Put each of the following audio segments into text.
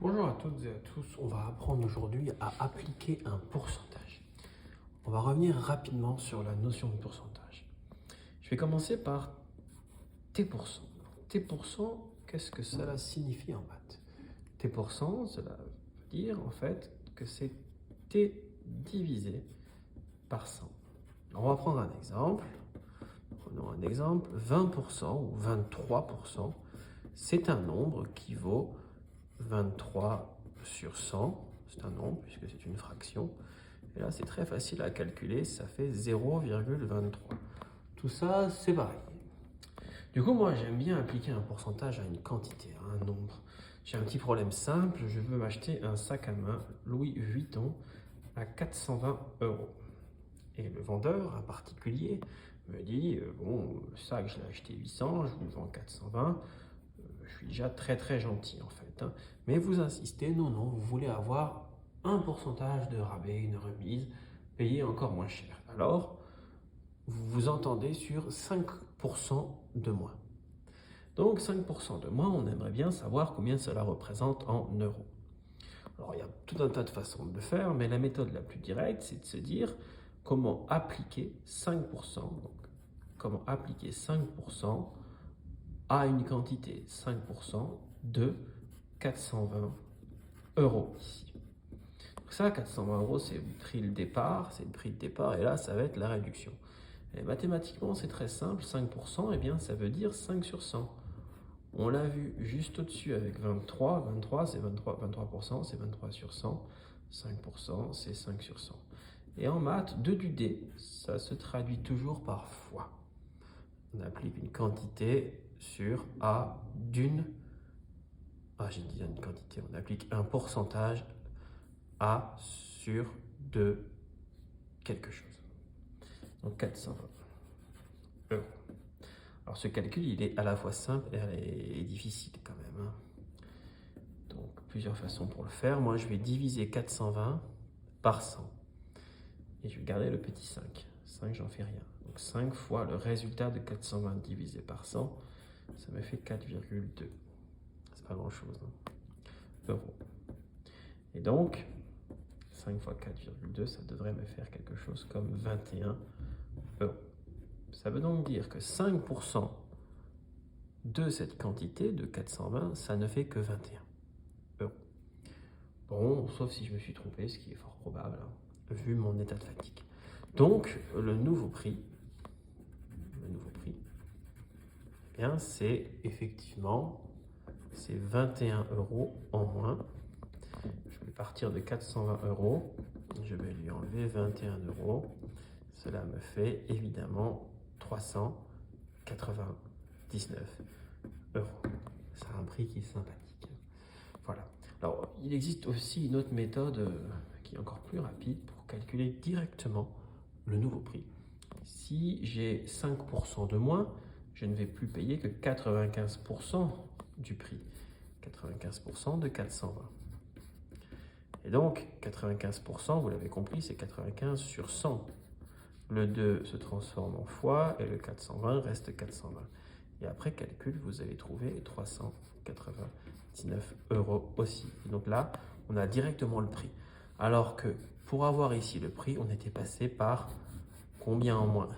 Bonjour à toutes et à tous, on va apprendre aujourd'hui à appliquer un pourcentage. On va revenir rapidement sur la notion de pourcentage. Je vais commencer par T%. T%, qu'est-ce que cela signifie en maths? T%, cela veut dire en fait que c'est T divisé par 100. Alors, on va prendre un exemple. Prenons un exemple, 20% ou 23%, c'est un nombre qui vaut 23 sur 100, c'est un nombre puisque c'est une fraction. Et là, c'est très facile à calculer, ça fait 0,23. Tout ça, c'est pareil. Du coup, moi, j'aime bien appliquer un pourcentage à une quantité, à un nombre. J'ai un petit problème simple, je veux m'acheter un sac à main Louis Vuitton à 420 euros. Et le vendeur, un particulier, me dit, bon, le sac, je l'ai acheté 800, je vous le vends 420. Je suis déjà très gentil en fait. Mais vous insistez, non, vous voulez avoir un pourcentage de rabais, une remise, payer encore moins cher. Alors, vous vous entendez sur 5% de moins. Donc 5% de moins, on aimerait bien savoir combien cela représente en euros. Alors il y a tout un tas de façons de le faire, mais la méthode la plus directe, c'est de se dire comment appliquer 5%. Donc, comment appliquer 5% à une quantité 5% de 420 euros ici. Donc ça, 420 euros, c'est le prix de départ, et là, ça va être la réduction. Et mathématiquement, c'est très simple, 5%, eh bien, ça veut dire 5 sur 100. On l'a vu juste au-dessus avec 23, 23 c'est 23%, c'est 23 sur 100, 5% c'est 5 sur 100. Et en maths, 2 du D, ça se traduit toujours par fois. On applique une quantité sur A d'une... j'ai dit une quantité. On applique un pourcentage A sur de quelque chose. Donc 420 euros. Alors ce calcul, il est à la fois simple et difficile quand même. Donc plusieurs façons pour le faire. Moi, je vais diviser 420 par 100. Et je vais garder le petit 5. 5, j'en fais rien. Donc 5 fois le résultat de 420 divisé par 100, ça me fait 4,2. C'est pas grand chose. Euros. Et donc, 5 fois 4,2, ça devrait me faire quelque chose comme 21 euros. Ça veut donc dire que 5% de cette quantité de 420, ça ne fait que 21 euros. Bon, sauf si je me suis trompé, ce qui est fort probable, vu mon état de fatigue. Donc, le nouveau prix, eh bien, c'est effectivement, c'est 21 euros en moins. Je vais partir de 420 euros, je vais lui enlever 21 euros. Cela me fait évidemment 399 euros. C'est un prix qui est sympathique. Voilà. Alors, il existe aussi une autre méthode qui est encore plus rapide pour calculer directement le nouveau prix. Si j'ai 5% de moins, je ne vais plus payer que 95% du prix. 95% de 420. Et donc, 95%, vous l'avez compris, c'est 95 sur 100. Le 2 se transforme en fois et le 420 reste 420. Et après calcul, vous allez trouver 399 euros aussi. Et donc là, on a directement le prix. Alors que pour avoir ici le prix, on était passé par combien en moins?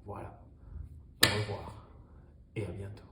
Voilà. Au revoir et à bientôt.